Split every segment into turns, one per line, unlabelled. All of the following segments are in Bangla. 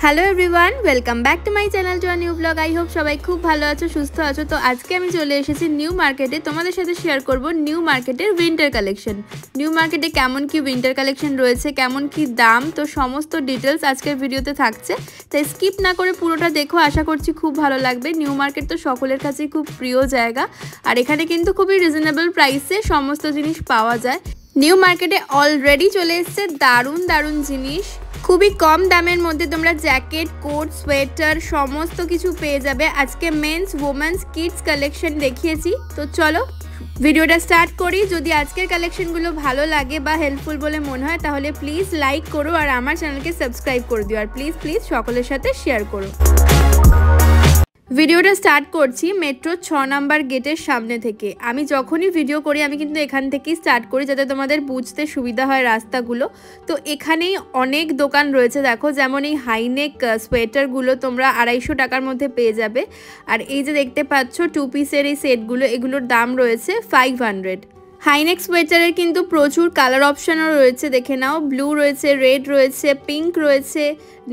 Hello everyone, welcome back to my channel to a new blog. I hope সবাই খুব ভালো আছো, সুস্থ আছো। তো আজকে আমি চলে এসেছি নিউ মার্কেটে, তোমাদের সাথে শেয়ার করব নিউ মার্কেটের উইন্টার কালেকশন। নিউ মার্কেটে কেমন কি উইন্টার কালেকশন রয়েছে, কেমন কি দাম, তো সমস্ত ডিটেলস আজকের ভিডিওতে থাকছে। তাই স্কিপ না করে পুরোটা দেখো, আশা করছি খুব ভালো লাগবে। নিউ মার্কেট তো সকলের কাছেই খুব প্রিয় জায়গা, আর এখানে কিন্তু খুবই রিজনেবল প্রাইসে সমস্ত জিনিস পাওয়া যায়। নিউ মার্কেটে অলরেডি চলে এসছে দারুণ দারুণ জিনিস, খুবই কম দামের মধ্যে তোমরা জ্যাকেট, কোট, সোয়েটার সমস্ত কিছু পেয়ে যাবে। আজকে মেন্স, ওমেন্স, কিডস কালেকশন দেখিয়েছি। তো চলো ভিডিওটা স্টার্ট করি। যদি আজকের কালেকশনগুলো ভালো লাগে বা হেল্পফুল বলে মনে হয় তাহলে প্লিজ লাইক করো আর আমার চ্যানেলকে সাবস্ক্রাইব করে দিও, আর প্লিজ সকলের সাথে শেয়ার করো। ভিডিওটা স্টার্ট করছি মেট্রো 6 নাম্বার গেটের সামনে থেকে। আমি যখনই ভিডিও করি আমি কিন্তু এখান থেকেই স্টার্ট করি, যাতে তোমাদের বুঝতে সুবিধা হয় রাস্তাগুলো। তো এখানেই অনেক দোকান রয়েছে, দেখো যেমন এই হাইনেক সোয়েটারগুলো তোমরা 250 টাকার মধ্যে পেয়ে যাবে। আর এই যে দেখতে পাচ্ছ 2 পিসের এই সেটগুলো, এগুলোর দাম রয়েছে 500। হাইনেক সোয়েটারের কিন্তু প্রচুর কালার অপশানও রয়েছে, দেখে নাও। ব্লু রয়েছে, রেড রয়েছে, পিঙ্ক রয়েছে,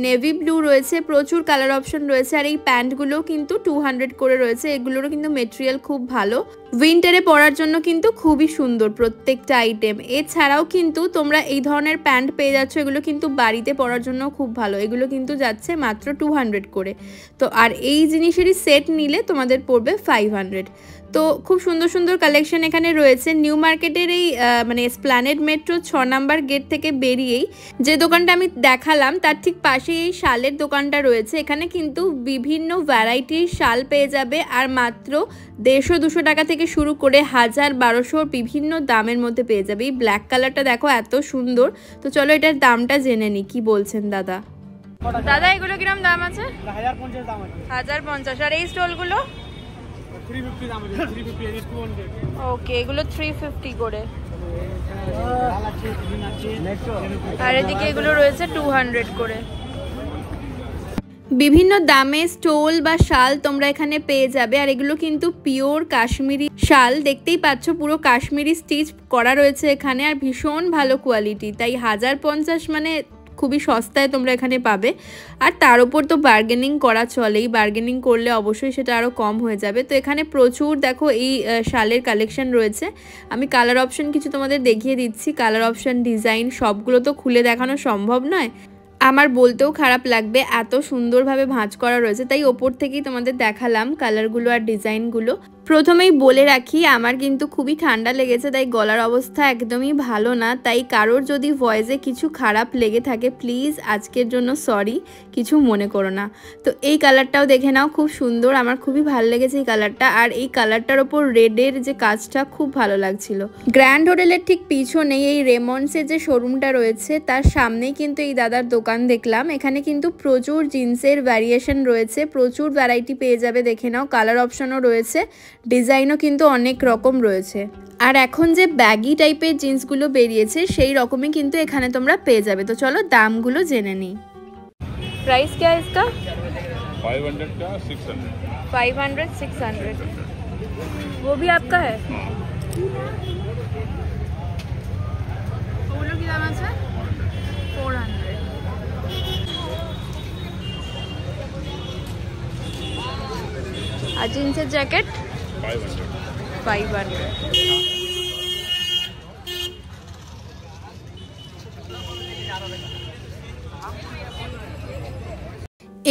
নেভি ব্লু রয়েছে, প্রচুর কালার অপশন রয়েছে। আর এই প্যান্টগুলোও কিন্তু 200 করে রয়েছে। এগুলোরও কিন্তু মেটেরিয়াল খুব ভালো, উইন্টারে পরার জন্য কিন্তু খুবই সুন্দর প্রত্যেকটা আইটেম। এছাড়াও কিন্তু তোমরা এই ধরনের প্যান্ট পেয়ে যাচ্ছ, এগুলো কিন্তু বাড়িতে পরার জন্য খুব ভালো। এগুলো কিন্তু যাচ্ছে মাত্র 200 করে। তো আর এই জিনিসেরই সেট নিলে তোমাদের পড়বে 500। তো খুব সুন্দর সুন্দর কালেকশন এখানে রয়েছে। নিউ মার্কেটের এই মানে এসপ্ল্যানেড মেট্রো 6 নাম্বার গেট থেকে বেরিয়েই যে দোকানটা আমি দেখালাম তার ঠিক পাশেই এই শালের দোকানটা রয়েছে। এখানে কিন্তু বিভিন্ন ভ্যারাইটির শাল পেয়ে যাবে, আর মাত্র 150-200 টাকা থেকে শুরু করে 1000-1200 বিভিন্ন দামের মধ্যে পেয়ে যাবে। এই ব্ল্যাক কালারটা দেখো এত সুন্দর। তো চলো এটার দামটা জেনে নিই, কি বলছেন দাদা। দাদা এগুলো কিরম দাম আছে?
1050 দাম আছে।
1050। আর এই স্টলগুলো
350 দাম আছে। 350 is 200।
ওকে, এগুলো 350 করে। আর এদিকে এগুলো রয়েছে 200 করে। বিভিন্ন দামে স্টোল বা শাল তোমরা এখানে পেয়ে যাবে। আর এগুলো কিন্তু পিওর কাশ্মীরি শাল, দেখতেই পাচ্ছ পুরো কাশ্মীরি স্টিচ করা রয়েছে এখানে, আর ভীষণ ভালো কোয়ালিটি। তাই 1050 মানে খুবই সস্তায় তোমরা এখানে পাবে। আর তার উপর তো বার্গেনিং করা চলেই, বার্গেনিং করলে অবশ্যই সেটা আরও কম হয়ে যাবে। তো এখানে প্রচুর দেখো এই শালের কালেকশন রয়েছে। আমি কালার অপশন কিছু তোমাদের দেখিয়ে দিচ্ছি। কালার অপশন, ডিজাইন সবগুলো তো খুলে দেখানো সম্ভব নয়, আমার বলতেও খারাপ লাগবে, এত সুন্দরভাবে ভাঁজ করা রয়েছে। তাই ওপর থেকেই তোমাদের দেখালাম কালারগুলো আর ডিজাইনগুলো। প্রথমেই বলে রাখি আমার কিন্তু খুবই ঠান্ডা লেগেছে, তাই গলার অবস্থা একদমই ভালো না। তাই কারোর যদি ভয়েসে কিছু খারাপ লেগে থাকে প্লিজ আজকের জন্য সরি, কিছু মনে করো না। তো এই কালারটাও দেখে নাও, খুব সুন্দর, আমার খুবই ভালো লেগেছে এই কালারটা। আর এই কালারটার ওপর রেডের যে কাজটা খুব ভালো লাগছিল। গ্র্যান্ড হোটেলের ঠিক পিছনেই এই রেমন্ডসের যে শোরুমটা রয়েছে তার সামনেই কিন্তু এই দাদার দোকান দেখলাম। এখানে কিন্তু প্রচুর জিন্সের ভ্যারিয়েশন রয়েছে, প্রচুর ভ্যারাইটি পেয়ে যাবে, দেখে নাও। কালার অপশনও রয়েছে, ডিজাইনও কিন্তু অনেক রকম রয়েছে। আর এখন যে ব্যাগি টাইপের জিন্সগুলো বেরিয়েছে সেই রকমই কিন্তু এখানে তোমরা পেয়ে যাবে। তো চলো দামগুলো জেনে নিই। প্রাইস क्या है इसका?
500 का 600।
500, 600। वो भी आपका है? ওগুলো কি দাম আছে? 400। আর জিন্সের জ্যাকেট 500।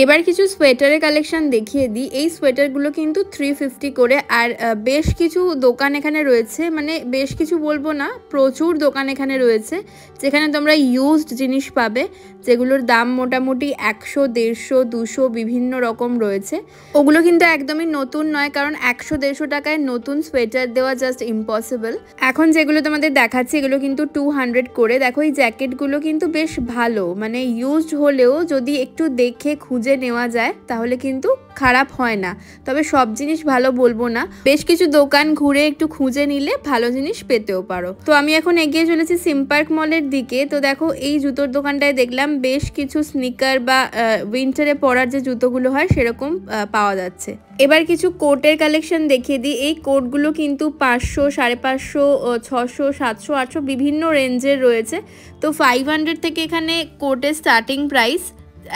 এবার কিছু সোয়েটারের কালেকশন দেখিয়ে দিই। এই সোয়েটারগুলো কিন্তু 350 করে। আর বেশ কিছু দোকান এখানে রয়েছে, মানে বেশ কিছু বলবো না, প্রচুর দোকান এখানে রয়েছে যেখানে তোমরা ইউজড জিনিস পাবে, যেগুলোর দাম মোটামুটি 100, 150, 200 বিভিন্ন রকম রয়েছে। ওগুলো কিন্তু একদমই নতুন নয়, কারণ 100-150 টাকায় নতুন সোয়েটার দেওয়া জাস্ট ইম্পসিবল। এখন যেগুলো তোমাদের দেখাচ্ছি এগুলো কিন্তু 200 করে। দেখো এই জ্যাকেটগুলো কিন্তু বেশ ভালো, মানে ইউজড হলেও যদি একটু দেখে খুঁজে নেওয়া যায় তাহলে কিন্তু খারাপ হয় না। তবে সব জিনিস ভালো বলবো না, বেশ কিছু দোকান ঘুরে একটু খুঁজে নিলে ভালো জিনিস পেতেও পারো। তো আমি এখন এগিয়ে চলেছি সিম পার্ক মলের দিকে। তো দেখো এই জুতোর দোকানটায় দেখলাম বেশ কিছু স্নিকার বা উইন্টারে পরার যে জুতোগুলো হয় সেরকম পাওয়া যাচ্ছে। এবার কিছু কোটের কালেকশন দেখিয়ে দিই। এই কোটগুলো কিন্তু 500, 550, 600, 700, 800 বিভিন্ন রেঞ্জের রয়েছে। তো 500 থেকে এখানে কোটের স্টার্টিং প্রাইস।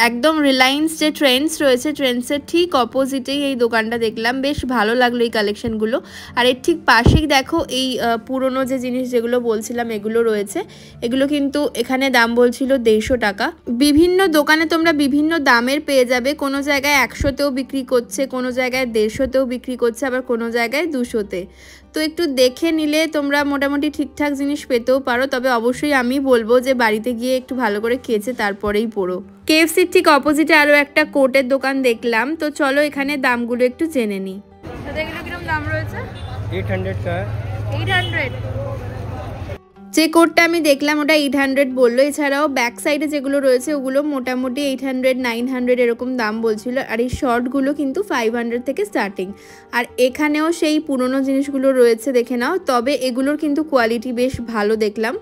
একদম রিলায়েন্স যে ট্রেন্ডস রয়েছে, ট্রেন্ডসের ঠিক অপোজিটেই এই দোকানটা দেখলাম, বেশ ভালো লাগলো এই কালেকশনগুলো। আর এর ঠিক পাশেই দেখো এই পুরনো যে জিনিস যেগুলো বলছিলাম এগুলো রয়েছে, এগুলো কিন্তু এখানে দাম বলছিল 150 টাকা। বিভিন্ন দোকানে তোমরা বিভিন্ন দামের পেয়ে যাবে, কোনো জায়গায় 100তেও বিক্রি করছে, কোনো জায়গায় 150তেও বিক্রি করছে, আবার কোনো জায়গায় 200তে। তো একটু দেখে নিলে তোমরা মোটামুটি ঠিকঠাক জিনিস পেতেও পারো, তবে অবশ্যই আমি বলবো যে বাড়িতে গিয়ে একটু ভালো করে কেচে তারপরেই পরো। কেএফসির ঠিক অপোজিটে আরও একটা কোটের দোকান দেখলাম, তো চলো এখানে দামগুলো একটু জেনে নিই। এগুলো কিরকম দাম রয়েছে?
800 का है।
800। যে কোটটা আমি দেখলাম ওটা 800 বললো, এছাড়াও ব্যাক সাইডে যেগুলো রয়েছে ওগুলো মোটামুটি 800 900 এরকম দাম বলছিল। আর এই শর্টগুলো কিন্তু 500 থেকে স্টার্টিং। আর এখানেও সেই পুরনো জিনিসগুলো রয়েছে, দেখে নাও। তবে এগুলোর কিন্তু কোয়ালিটি বেশ ভালো দেখলাম।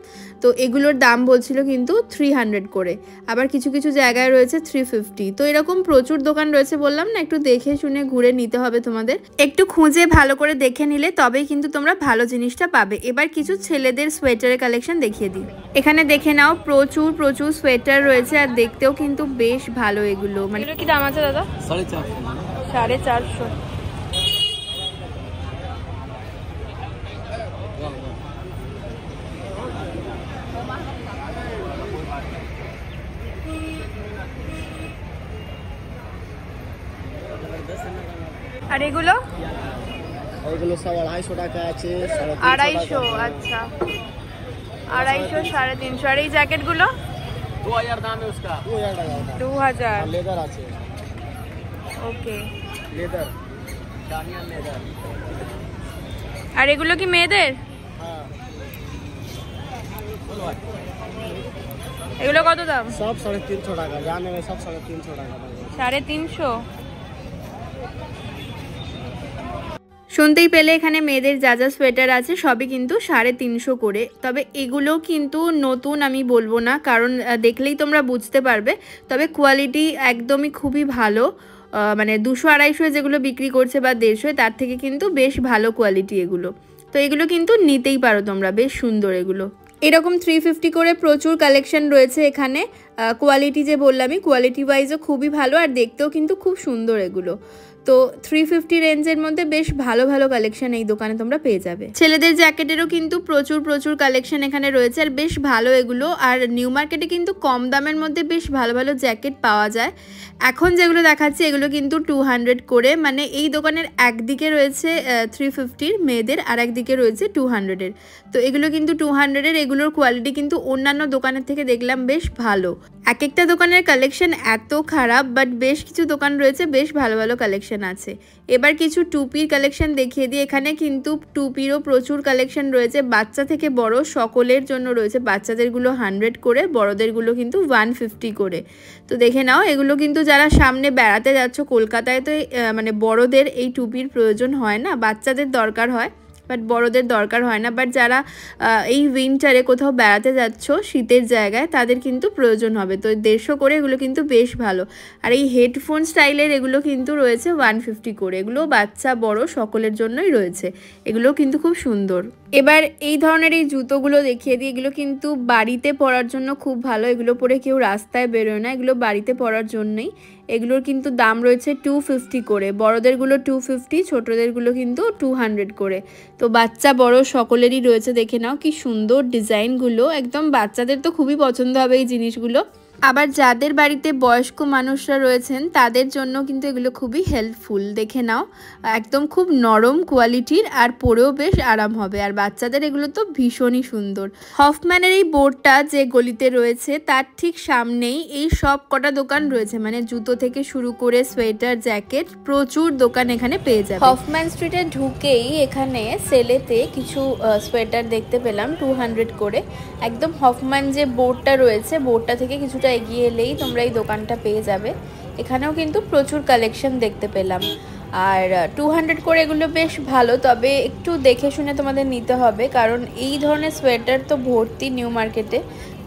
তো এগুলোর দাম বলছিল কিন্তু 300 করে, আবার কিছু কিছু জায়গায় রয়েছে 350। তো এরকম প্রচুর দোকান রয়েছে, বললাম না, একটু দেখে শুনে ঘুরে নিতে হবে তোমাদের। একটু খুঁজে ভালো করে দেখে নিলে তবেই কিন্তু তোমরা ভালো জিনিসটা পাবে। এবার কিছু ছেলেদের সোয়েটারের কালেকশন দেখিয়ে দিই। এখানে দেখে নাও প্রচুর প্রচুর সোয়েটার রয়েছে, আর দেখতেও কিন্তু বেশ ভালো এগুলো। মানে কি দাম আছে দাদা? 450। 450। আর এগুলো?
এগুলো সব 250 টাকা আছে,
250। আচ্ছা, 250, 350। আর এই জ্যাকেটগুলো?
2000 দাম है उसका। 2000 টাকা।
2000।
লেদার আছে।
ওকে,
লেদার, ডানিয়াল লেদার।
আর এগুলো কি মেয়েদের?
হ্যাঁ।
এগুলো কত দাম?
সব 350 টাকা, জানে में सब 350 টাকা।
350। শুনতেই পেলে এখানে মেয়েদের যা যা সোয়েটার আছে সবই কিন্তু 350 করে। তবে এগুলো কিন্তু নতুন আমি বলবো না, কারণ দেখলেই তোমরা বুঝতে পারবে। তবে কোয়ালিটি একদমই খুবই ভালো, মানে 200-250 যেগুলো বিক্রি করছে বা 150, তার থেকে কিন্তু বেশ ভালো কোয়ালিটি এগুলো। তো এগুলো কিন্তু নিতেই পারো তোমরা, বেশ সুন্দর এগুলো। এরকম 350 করে প্রচুর কালেকশন রয়েছে এখানে। কোয়ালিটি যে বললামই, কোয়ালিটি ওয়াইজও খুবই ভালো, আর দেখতেও কিন্তু খুব সুন্দর এগুলো। তো 350 রেঞ্জের মধ্যে বেশ ভালো ভালো কালেকশন এই দোকানে তোমরা পেয়ে যাবে। ছেলেদের জ্যাকেটেরও কিন্তু প্রচুর প্রচুর কালেকশন এখানে রয়েছে, আর বেশ ভালো এগুলো। আর নিউ মার্কেটে কিন্তু কম দামের মধ্যে বেশ ভালো ভালো জ্যাকেট পাওয়া যায়। এখন যেগুলো দেখাচ্ছি এগুলো কিন্তু 200 করে, মানে এই দোকানের একদিকে রয়েছে 350 মেয়েদের, আর একদিকে রয়েছে 200-এর। তো এগুলো কিন্তু 200-এর। এগুলোর কোয়ালিটি কিন্তু অন্যান্য দোকানের থেকে দেখলাম বেশ ভালো। এক একটা দোকানের কালেকশন এত খারাপ, বাট বেশ কিছু দোকান রয়েছে বেশ ভালো ভালো কালেকশন আছে। এবার কিছু টুপির কালেকশন দেখিয়ে দিই। এখানে কিন্তু টুপিরও প্রচুর কালেকশন রয়েছে, বাচ্চা থেকে বড় সকলের জন্য রয়েছে। বাচ্চাদেরগুলো 100 করে, বড়দেরগুলো কিন্তু 150 করে। তো দেখে নাও, এগুলো কিন্তু যারা সামনে বেড়াতে যাচ্ছ কলকাতায়, তো মানে বড়দের এই টুপির প্রয়োজন হয় না, বাচ্চাদের দরকার হয়, বাট বড়দের দরকার হয় না। বাট যারা এই উইন্টারে কোথাও বেড়াতে যাচ্ছ শীতের জায়গায়, তাদের কিন্তু প্রয়োজন হবে। তো 150 করে, এগুলো কিন্তু বেশ ভালো। আর এই হেডফোন স্টাইলের এগুলো কিন্তু রয়েছে 150 করে। এগুলো বাচ্চা বড় সকলের জন্যই রয়েছে, এগুলো কিন্তু খুব সুন্দর। এবার এই ধরনের এই জুতোগুলো দেখিয়ে দিই। এগুলো কিন্তু বাড়িতে পরার জন্য খুব ভালো, এগুলো পরে কেউ রাস্তায় বেরোয় না, এগুলো বাড়িতে পরার জন্যই। এগুলোর কিন্তু দাম রয়েছে 250 করে, বড়দেরগুলো 250, ছোটদেরগুলো কিন্তু 200 করে। তো বাচ্চা বড় সকলেরই রয়েছে, দেখে নাও কি সুন্দর ডিজাইনগুলো, একদম বাচ্চাদের তো খুবই পছন্দ হবে এই জিনিসগুলো। আবার যাদের বাড়িতে বয়স্ক মানুষরা রয়েছেন তাদের জন্য কিন্তু এগুলো খুবই হেল্পফুল, দেখে নাও একদম খুব নরম কোয়ালিটির, আর পরেও বেশ আরাম হবে। আর বাচ্চাদের এগুলো তো ভীষণই সুন্দর। হফম্যানের এই বোর্ডটা যে গলিতে রয়েছে তার ঠিক সামনেই এই সব কটা দোকান রয়েছে, মানে জুতো থেকে শুরু করে সোয়েটার, জ্যাকেট, প্রচুর দোকান এখানে পেয়ে যাবে। হফম্যান স্ট্রিটে ঢুকেই এখানে সেলেতে কিছু সোয়েটার দেখতে পেলাম 200 করে। একদম হফম্যান যে বোর্ডটা রয়েছে, বোর্ডটা থেকে কিছুটা এগিয়ে এলেই তোমরা এই দোকানটা পেয়ে যাবে। এখানেও কিন্তু প্রচুর কালেকশন দেখতে পেলাম। আর 200 করে এগুলো বেশ ভালো, তবে একটু দেখে শুনে তোমাদের নিতে হবে, কারণ এই ধরনের সোয়েটার তো ভর্তি নিউ মার্কেটে,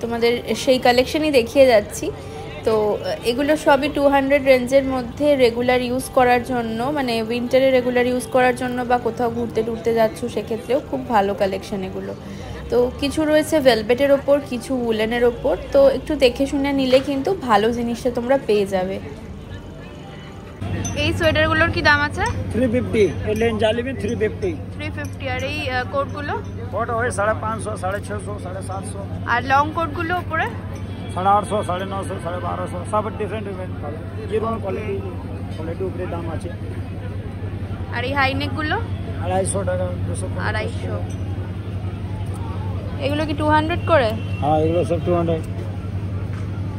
তোমাদের সেই কালেকশনই দেখিয়ে যাচ্ছি। তো এগুলো সবই 200 রেঞ্জের মধ্যে, রেগুলার ইউজ করার জন্য, মানে উইন্টারে রেগুলার ইউজ করার জন্য, বা কোথাও ঘুরতে টুরতে যাচ্ছ সেক্ষেত্রেও খুব ভালো কালেকশন এগুলো। তো কিছু রয়েছে ভেলভেটের ওপর, কিছু উলেনের ওপর। তো একটু দেখে শুনে নিলে কিন্তু ভালো জিনিসটা তোমরা পেয়ে যাবে। এই সোয়েটারগুলোর কি দাম আছে?
350 এই লেন জালি में 350
350। আর এই কোটগুলো?
कोट है 550 650 750
আর লং কোটগুলো উপরে
850 950 1250 सब डिफरेंट जीरो क्वालिटी উপরে দাম আছে।
আর এই হাইনেক গুলো
250 টাকা
250। এগুলো কি 200 করে?
হ্যাঁ এগুলো সব 200।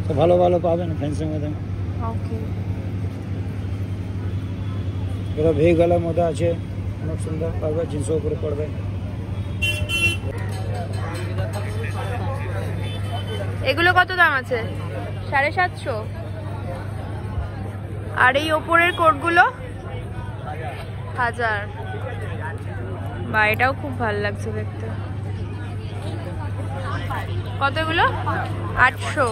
তো ভালো ভালো পাবেন ফ্যান্সি মধ্যে।
ওকে।
এটা ভি গলার মধ্যে আছে, অনেক সুন্দর পাবে, জিন্সের উপরে পড়বে।
এগুলো কত দাম আছে? 750। আর এই ওপরের কোটগুলো 1000। বা এটাও খুব ভালো লাগছে দেখতে। কতগুলো? 800।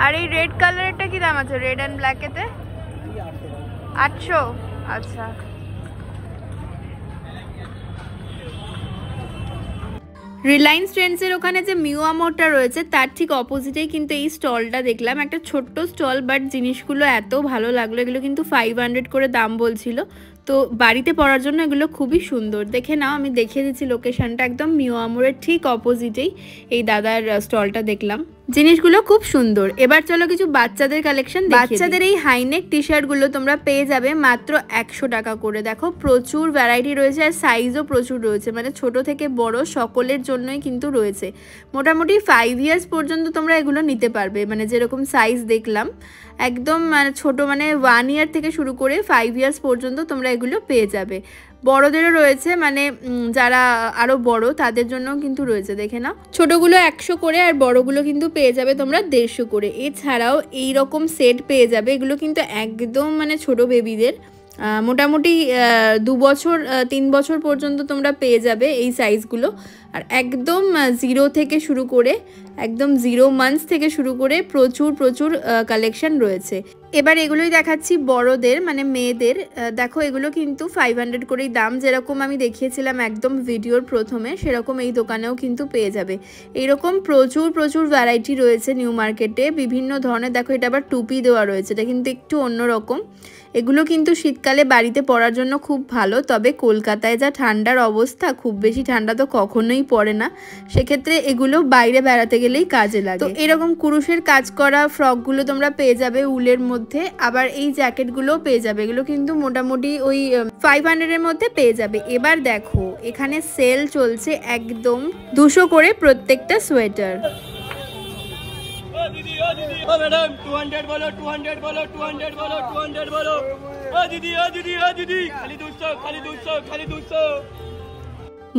আর এই রেড কালারেরটা কি দাম আছে? রেড এন্ড ব্ল্যাক এতে 800। আচ্ছা। রিলায়েন্স ট্রেন্ডসের ওখানে যে মিওয়া মোড়টা রয়েছে তার ঠিক অপোজিটেই কিন্তু এই স্টলটা দেখলাম। একটা ছোট্ট স্টল, বাট জিনিসগুলো এত ভালো লাগলো। এগুলো কিন্তু 500 করে দাম বলছিল। তো বাড়িতে পরার জন্য এগুলো খুবই সুন্দর। দেখে নাও, আমি দেখিয়ে দিচ্ছি লোকেশনটা, একদম মিওয়া মোড়ের ঠিক অপোজিটেই এই দাদার স্টলটা দেখলাম। জিনিসগুলো খুব সুন্দর। এবার চলো কিছু বাচ্চাদের কালেকশন। বাচ্চাদের এই হাইনেক টি শার্টগুলো তোমরা পেয়ে যাবে মাত্র 100 টাকা করে। দেখো প্রচুর ভ্যারাইটি রয়েছে আর সাইজও প্রচুর রয়েছে, মানে ছোট থেকে বড় সকলের জন্যই কিন্তু রয়েছে। মোটামুটি 5 ইয়ার্স পর্যন্ত তোমরা এগুলো নিতে পারবে, মানে যেরকম সাইজ দেখলাম একদম মানে ছোট, মানে 1 ইয়ার থেকে শুরু করে 5 ইয়ার্স পর্যন্ত তোমরা এগুলো পেয়ে যাবে। বড়দেরও রয়েছে, মানে যারা আরো বড় তাদের জন্য কিন্তু রয়েছে। দেখে নাও, ছোটগুলো 100 করে আর বড়গুলো কিন্তু পেয়ে যাবে তোমরা 150 করে। এছাড়াও এই রকম সেট পেয়ে যাবে, এগুলো কিন্তু একদম মানে ছোট বেবিদের, মোটামুটি 2 বছর 3 বছর পর্যন্ত তোমরা পেয়ে যাবে এই সাইজগুলো। আর একদম 0 থেকে শুরু করে একদম 0 মান্থস থেকে শুরু করে প্রচুর প্রচুর কালেকশন রয়েছে। এবার এগুলোই দেখাচ্ছি বড়দের, মানে মেয়েদের। দেখো এগুলো কিন্তু 500 করেই দাম, যেরকম আমি দেখিয়েছিলাম একদম ভিডিওর প্রথমে, সেরকম এই দোকানেও কিন্তু পেয়ে যাবে। এইরকম প্রচুর প্রচুর ভ্যারাইটি রয়েছে নিউ মার্কেটে, বিভিন্ন ধরনের। দেখো এটা আবার টুপি দেওয়া রয়েছে, এটা কিন্তু একটু অন্যরকম। এগুলো কিন্তু শীতকালে বাড়িতে পরার জন্য খুব ভালো। তবে কলকাতায় যা ঠান্ডার অবস্থা, খুব বেশি ঠান্ডা তো কখনোই পড়ে না, সেক্ষেত্রে এগুলো বাইরে বেড়াতে গেলেই কাজে লাগে। তো এরকম কুরুশের কাজ করা ফ্রকগুলো তোমরা পেয়ে যাবে উলের মধ্যে। আবার এই জ্যাকেটগুলোও পেয়ে যাবে, এগুলো কিন্তু মোটামুটি ওই 500 এর মধ্যে পেয়ে যাবে। এবার দেখো এখানে সেল চলছে একদম 200 করে প্রত্যেকটা সোয়েটার।
दीदी ओ मैडम 200 बोलो 200 बोलो 200 बोलो 200 बोलो ओ दीदी खाली 200 खाली 200 खाली 200।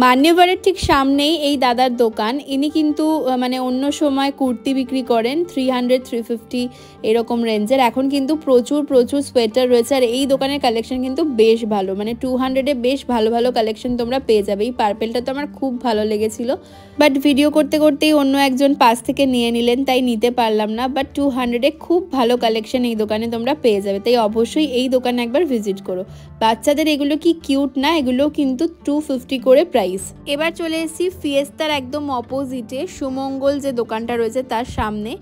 মান্যবরের ঠিক সামনেই এই দাদার দোকান। ইনি কিন্তু মানে অন্য সময় কুর্তি বিক্রি করেন 300 350 এরকম রেঞ্জের। এখন কিন্তু প্রচুর প্রচুর সোয়েটার রয়েছে আর এই দোকানের কালেকশন কিন্তু বেশ ভালো, মানে 200-এ বেশ ভালো ভালো কালেকশন তোমরা পেয়ে যাবে। এই পার্পেলটা তো আমার খুব ভালো লেগেছিল, বাট ভিডিও করতে করতেই অন্য একজন পাশ থেকে নিয়ে নিলেন, তাই নিতে পারলাম না। বাট 200-এ খুব ভালো কালেকশন এই দোকানে তোমরা পেয়ে যাবে, তাই অবশ্যই এই দোকানে একবার ভিজিট করো। বাচ্চাদের এগুলো কি কিউট না, এগুলো কিন্তু 250 করে প্রাইস। এবার চলে এসেছি ফিয়েস্তার একদম অপোজিটে সুমঙ্গল যে দোকানটা রয়েছে তার সামনে।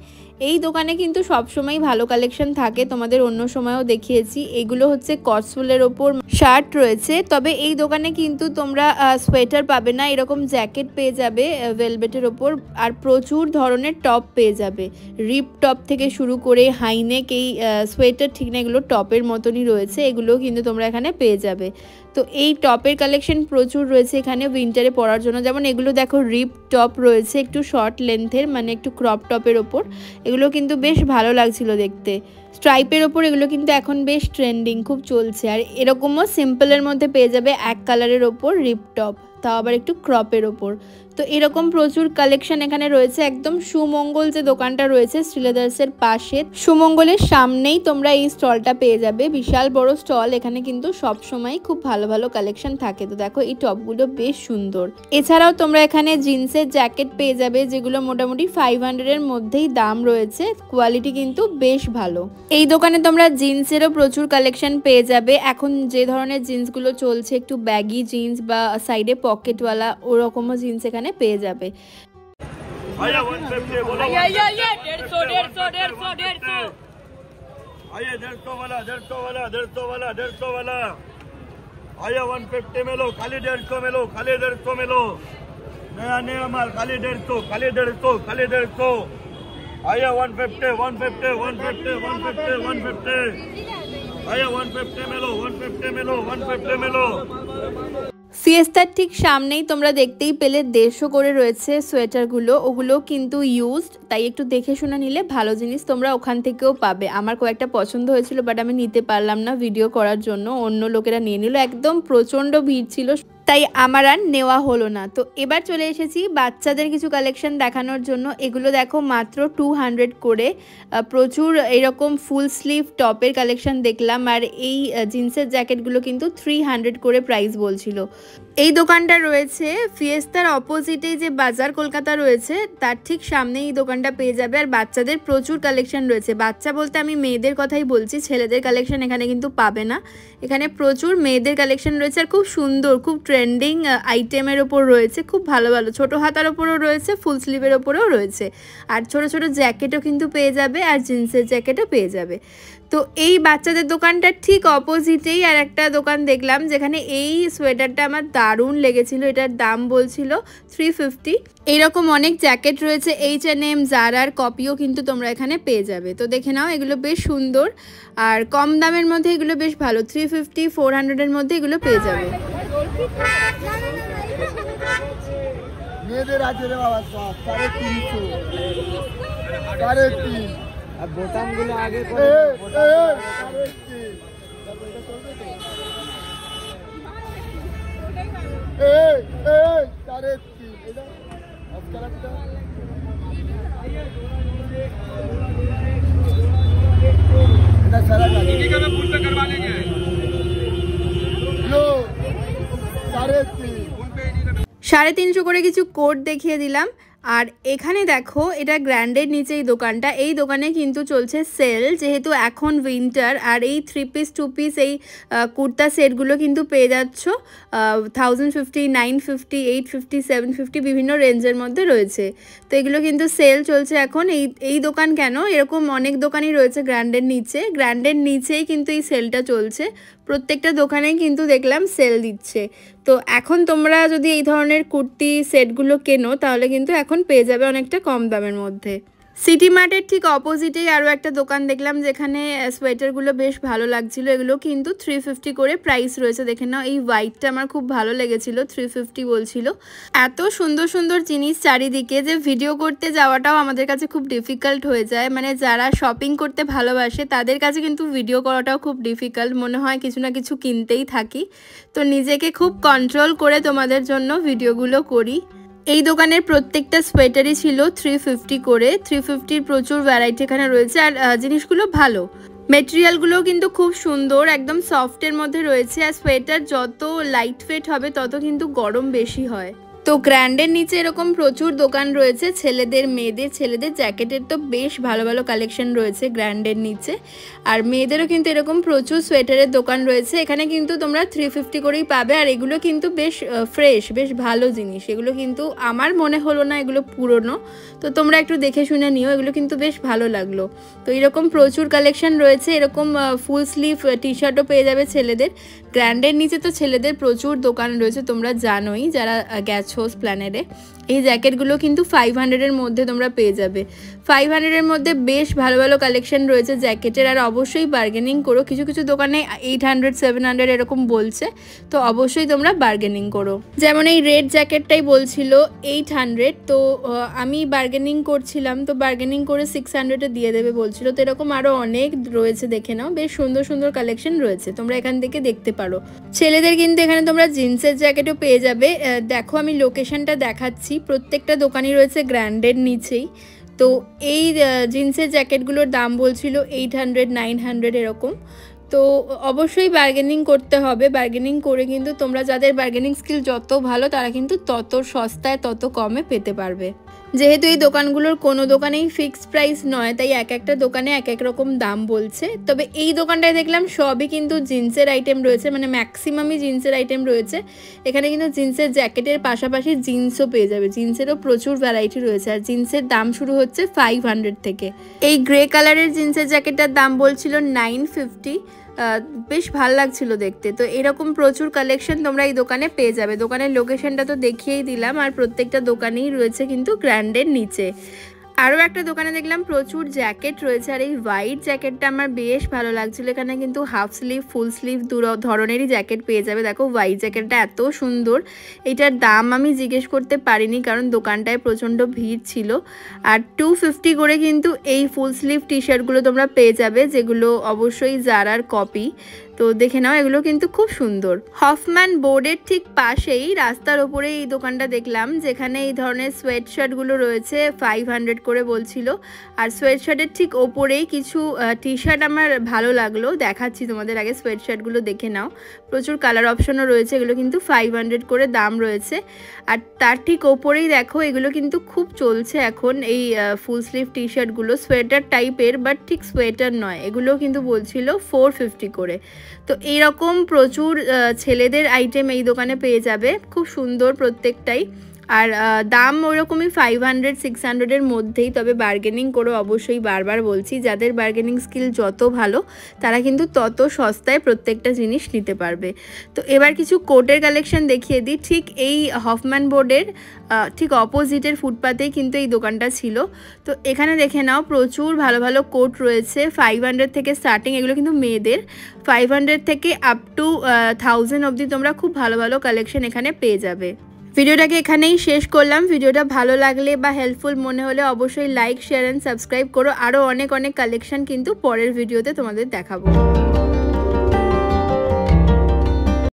এই দোকানে কিন্তু সবসময় ভালো কালেকশন থাকে, তোমাদের অন্য সময়ও দেখিয়েছি। এগুলো হচ্ছে কটসফুলের ওপর শার্ট রয়েছে, তবে এই দোকানে কিন্তু তোমরা সোয়েটার পাবে না, এরকম জ্যাকেট পেয়ে যাবে ভেলভেটের ওপর। আর প্রচুর ধরনের টপ পেয়ে যাবে, রিপ টপ থেকে শুরু করে হাইনেক। এই সোয়েটার ঠিক না, এগুলো টপের মতনই রয়েছে, এগুলো কিন্তু তোমরা এখানে পেয়ে যাবে। তো এই টপের কালেকশন প্রচুর রয়েছে এখানে উইন্টারে পরার জন্য। যেমন এগুলো দেখো রিপ টপ রয়েছে, একটু শর্ট লেন্থের, মানে একটু ক্রপ টপের ওপর। এগুলো কিন্তু বেশ ভালো লাগছিল দেখতে। স্ট্রাইপের ওপর এগুলো কিন্তু এখন বেশ ট্রেন্ডিং, খুব চলছে। আর এরকমও সিম্পলের মধ্যে পেয়ে যাবে এক কালারের ওপর রিপ টপ, তাও আবার একটু ক্রপের ওপর। তো এরকম প্রচুর কালেকশন এখানে রয়েছে। একদম সুমঙ্গল যে দোকানটা রয়েছে শ্রীলেদার্সের পাশে, সুমঙ্গলের সামনেই তোমরা এই স্টলটা পেয়ে যাবে। বিশাল বড় স্টল, এখানে কিন্তু সব সময় খুব ভালো ভালো কালেকশন থাকে। তো দেখো এই টপগুলো বেশ সুন্দর। এছাড়াও তোমরা এখানে জিন্সের জ্যাকেট পেয়ে যাবে, যেগুলো মোটামুটি 500 এর মধ্যেই দাম রয়েছে। কোয়ালিটি কিন্তু বেশ ভালো। এই দোকানে তোমরা জিন্সেরও প্রচুর কালেকশন পেয়ে যাবে। এখন যে ধরনের জিন্সগুলো চলছে, একটু ব্যাগি জিন্স বা সাইডে পকেটওয়ালা, ওরকমও জিন্স এখানে পেয়ে যাবে।
आइए 150 बोलो, आइए 150 आइए 150 वाला 150 वाला 150 वाला 150 वाला, आइए 150 में लो, खाली 150 में लो, खाली 150 में लो, नया नया माल, खाली 150 खाली 150 खाली 150, आइए 150 150 150 150 150, आइए 150 में लो, 150 में लो, 150 में लो।
ফিয়েস্তার ঠিক সামনেই তোমরা দেখতেই পেলে 150 করে রয়েছে সোয়েটারগুলো, ওগুলো কিন্তু ইউজড, তাই একটু দেখে শুনে নিলে ভালো জিনিস তোমরা ওখান থেকেও পাবে। আমার কয়েকটা পছন্দ হয়েছিল, বাট আমি নিতে পারলাম না ভিডিও করার জন্য, অন্য লোকেরা নিয়ে নিল। একদম প্রচণ্ড ভিড় ছিল, তাই আমার আর নেওয়া হলো না। তো এবার চলে এসেছি বাচ্চাদের কিছু কালেকশন দেখানোর জন্য। এগুলো দেখো মাত্র 200 করে। প্রচুর এরকম ফুল স্লিভ টপের কালেকশন দেখলাম, আর এই জিন্সের জ্যাকেটগুলো কিন্তু 300 করে প্রাইস বলছিল। এই দোকানটা রয়েছে ফিয়েস্তার অপোজিটেই যে বাজার কলকাতা রয়েছে, তার ঠিক সামনে এই দোকানটা পেয়ে যাবে। আর বাচ্চাদের প্রচুর কালেকশন রয়েছে। বাচ্চা বলতে আমি মেয়েদের কথাই বলছি, ছেলেদের কালেকশন এখানে কিন্তু পাবে না। এখানে প্রচুর মেয়েদের কালেকশন রয়েছে, আর খুব সুন্দর, খুব ট্রেন্ডিং আইটেমের ওপর রয়েছে। খুব ভালো ভালো ছোটো হাতার ওপরও রয়েছে, ফুল স্লিভের ওপরেও রয়েছে, আর ছোট ছোট জ্যাকেটও কিন্তু পেয়ে যাবে, আর জিন্সের জ্যাকেটও পেয়ে যাবে। তো এই বাচ্চাদের দোকানটার ঠিক অপোজিটেই আর একটা দোকান দেখলাম, যেখানে এই সোয়েটারটা আমার দারুণ লেগেছিল। এটার দাম বলছিল 350। এইরকম অনেক জ্যাকেট রয়েছে, H&M, জারার কপিও কিন্তু তোমরা এখানে পেয়ে যাবে। তো দেখে নাও, এগুলো বেশ সুন্দর আর কম দামের মধ্যে এগুলো বেশ ভালো। 350 400 এর মধ্যে এগুলো পেয়ে যাবে।
মেয়েদের আছে রে বাবা, 350 350। আর বোতামগুলো আগে করে
करवा लेंगे
350 করে কিছু কোট দেখিয়ে দিলাম। আর এখানে দেখো, এটা গ্র্যান্ডের নিচে এই দোকানটা। এই দোকানে কিন্তু চলছে সেল, যেহেতু এখন উইন্টার। আর এই 3 পিস 2 পিস এই কুর্তা সেটগুলো কিন্তু পেয়ে যাচ্ছ 1050, 950, 850, 750 বিভিন্ন রেঞ্জের মধ্যে রয়েছে। তো এগুলো কিন্তু সেল চলছে এখন। এই দোকান কেন, এরকম অনেক দোকানই রয়েছে গ্র্যান্ডের নিচে। গ্র্যান্ডের নিচেই কিন্তু এই সেলটা চলছে। প্রত্যেকটা দোকানেই কিন্তু দেখলাম সেল দিচ্ছে। তো এখন তোমরা যদি এই ধরনের কুর্তি সেটগুলো কেনো, তাহলে কিন্তু এখন পেয়ে যাবে অনেকটা কম দামের মধ্যে। সিটি মার্টের ঠিক অপোজিটেই আরও একটা দোকান দেখলাম, যেখানে সোয়েটারগুলো বেশ ভালো লাগছিল। এগুলো কিন্তু 350 করে প্রাইস রয়েছে। দেখে নাও, এই হোয়াইটটা আমার খুব ভালো লেগেছিল, 350 বলছিল। এত সুন্দর সুন্দর জিনিস চারিদিকে যে ভিডিও করতে যাওয়াটাও আমাদের কাছে খুব ডিফিকাল্ট হয়ে যায়। মানে যারা শপিং করতে ভালোবাসে তাদের কাছে কিন্তু ভিডিও করাটাও খুব ডিফিকাল্ট, মনে হয় কিছু না কিছু কিনতেই থাকি। তো নিজেকে খুব কন্ট্রোল করে তোমাদের জন্য ভিডিওগুলো করি। এই দোকানের প্রত্যেকটা সোয়েটারই ছিল 350 করে। 350-র প্রচুর ভ্যারাইটি এখানে রয়েছে, আর জিনিসগুলো ভালো। মেটেরিয়ালগুলোও কিন্তু খুব সুন্দর, একদম সফটের মধ্যে রয়েছে। আর সোয়েটার যত লাইট ওয়েট হবে তত কিন্তু গরম বেশি হয়। তো গ্র্যান্ডের নিচে এরকম প্রচুর দোকান রয়েছে, ছেলেদের মেয়েদের। ছেলেদের জ্যাকেটের তো বেশ ভালো ভালো কালেকশন রয়েছে গ্র্যান্ডের নিচে। আর মেয়েদেরও কিন্তু এরকম প্রচুর সোয়েটারের দোকান রয়েছে। এখানে কিন্তু তোমরা 350 করেই পাবে। আর এগুলো কিন্তু বেশ ফ্রেশ, বেশ ভালো জিনিস। এগুলো কিন্তু আমার মনে হলো না এগুলো পুরনো, তো তোমরা একটু দেখে শুনে নিও। এগুলো কিন্তু বেশ ভালো লাগলো। তো এরকম প্রচুর কালেকশন রয়েছে। এরকম ফুল স্লিভ টি শার্টও পেয়ে যাবে ছেলেদের। গ্র্যান্ডের নিচে তো ছেলেদের প্রচুর দোকান রয়েছে, তোমরা জানোই যারা গেছো প্ল্যানেটে। এই জ্যাকেটগুলো কিন্তু 500-এর মধ্যে তোমরা পেয়ে যাবে। 500-এর মধ্যে বেশ ভালো ভালো কালেকশন রয়েছে জ্যাকেটের। আর অবশ্যই বার্গেনিং করো, কিছু কিছু দোকানে 800, 700 এরকম বলছে, তো অবশ্যই তোমরা বার্গেনিং করো। যেমন এই রেড জ্যাকেটটাই বলছিল 800, তো আমি বার্গেনিং করছিলাম, তো বার্গেনিং করে 600-এ দিয়ে দেবে বলছিল। তো এরকম আরও অনেক রয়েছে, দেখে নাও। বেশ সুন্দর সুন্দর কালেকশন রয়েছে, তোমরা এখান থেকে দেখতে পারো। ছেলেদের কিন্তু এখানে তোমরা জিন্সের জ্যাকেটও পেয়ে যাবে। দেখো, আমি লোকেশনটা দেখাচ্ছি, প্রত্যেকটা দোকানই রয়েছে গ্র্যান্ডের নিচেই। তো এই জিন্সের জ্যাকেটগুলোর দাম বলছিল 800 900 এরকম। তো অবশ্যই বার্গেনিং করতে হবে, বার্গেনিং করে কিন্তু তোমরা যাদের বার্গেনিং স্কিল যত ভালো তারা কিন্তু তত সস্তায় তত কমে পেতে পারবে। যেহেতু এই দোকানগুলোর কোনো দোকানেই ফিক্সড প্রাইস নয়, তাই এক একটা দোকানে এক এক রকম দাম বলছে। তবে এই দোকানটায় দেখলাম সবই কিন্তু জিন্সের আইটেম রয়েছে, মানে ম্যাক্সিমামই জিন্সের আইটেম রয়েছে। এখানে কিন্তু জিন্সের জ্যাকেটের পাশাপাশি জিন্সও পেয়ে যাবে, জিন্সেরও প্রচুর ভ্যারাইটি রয়েছে। আর জিন্সের দাম শুরু হচ্ছে 500 থেকে। এই গ্রে কালারের জিন্সের জ্যাকেটটার দাম বলছিল 950, বেশ ভাল লাগছিল দেখতে। তো এরকম প্রচুর কালেকশন তোমরা এই দোকানে পেয়ে যাবে। দোকানের লোকেশনটা তো দেখিয়েই দিলাম, আর প্রত্যেকটা দোকানেই রয়েছে কিন্তু গ্র্যান্ডের নিচে। আরও একটা দোকানে দেখলাম প্রচুর জ্যাকেট রয়েছে, আর এই হোয়াইট জ্যাকেটটা আমার বেশ ভালো লাগছিল। এখানে কিন্তু হাফ স্লিভ ফুল স্লিভ দু ধরনেরই জ্যাকেট পেয়ে যাবে। দেখো হোয়াইট জ্যাকেটটা এত সুন্দর, এটার দাম আমি জিজ্ঞেস করতে পারিনি কারণ দোকানটায় প্রচণ্ড ভিড় ছিল। আর 250 করে কিন্তু এই ফুল স্লিভ টি শার্টগুলো তোমরা পেয়ে যাবে, যেগুলো অবশ্যই জারার কপি। তো দেখে নাও, এগুলো কিন্তু খুব সুন্দর। হফম্যান বোর্ডের ঠিক পাশেই রাস্তার ওপরে এই দোকানটা দেখলাম, যেখানে এই ধরনের সোয়েট শার্টগুলো রয়েছে 500 করে বলছিল। আর সোয়েট শার্টের ঠিক ওপরেই কিছু টি শার্ট আমার ভালো লাগলো, দেখাচ্ছি তোমাদের। আগে সোয়েট শার্টগুলো দেখে নাও, প্রচুর কালার অপশনও রয়েছে। এগুলো কিন্তু 500 করে দাম রয়েছে। আর তার ঠিক ওপরেই দেখো, এগুলো কিন্তু খুব চলছে এখন এই ফুল স্লিভ টি শার্টগুলো, সোয়েটার টাইপের বাট ঠিক সোয়েটার নয়। এগুলো কিন্তু বলছিল 450 করে। তো এইরকম প্রচুর ছেলেদের আইটেম এই দোকানে পেয়ে যাবে, খুব সুন্দর প্রত্যেকটাই। আর দাম ওইরকমই 500 600-এর মধ্যেই। তবে বার্গেনিং করো অবশ্যই, বারবার বলছি, যাদের বার্গেনিং স্কিল যত ভালো তারা কিন্তু তত সস্তায় প্রত্যেকটা জিনিস নিতে পারবে। তো এবার কিছু কোটের কালেকশন দেখিয়ে দিই। ঠিক এই হফম্যান বোর্ডের ঠিক অপোজিটের ফুটপাতেই কিন্তু এই দোকানটা ছিল। তো এখানে দেখে নাও, প্রচুর ভালো ভালো কোট রয়েছে, 500 থেকে স্টার্টিং। এগুলো কিন্তু মেয়েদের, 500 থেকে আপ টু 1000 অবধি তোমরা খুব ভালো ভালো কালেকশন এখানে পেয়ে যাবে। ভিডিওটাকে এখানেই শেষ করলাম। ভিডিওটা ভালো লাগলে বা হেল্পফুল মনে হলে অবশ্যই লাইক শেয়ার অ্যান্ড সাবস্ক্রাইব করো। আরও অনেক অনেক কালেকশন কিন্তু পরের ভিডিওতে তোমাদের দেখাবো।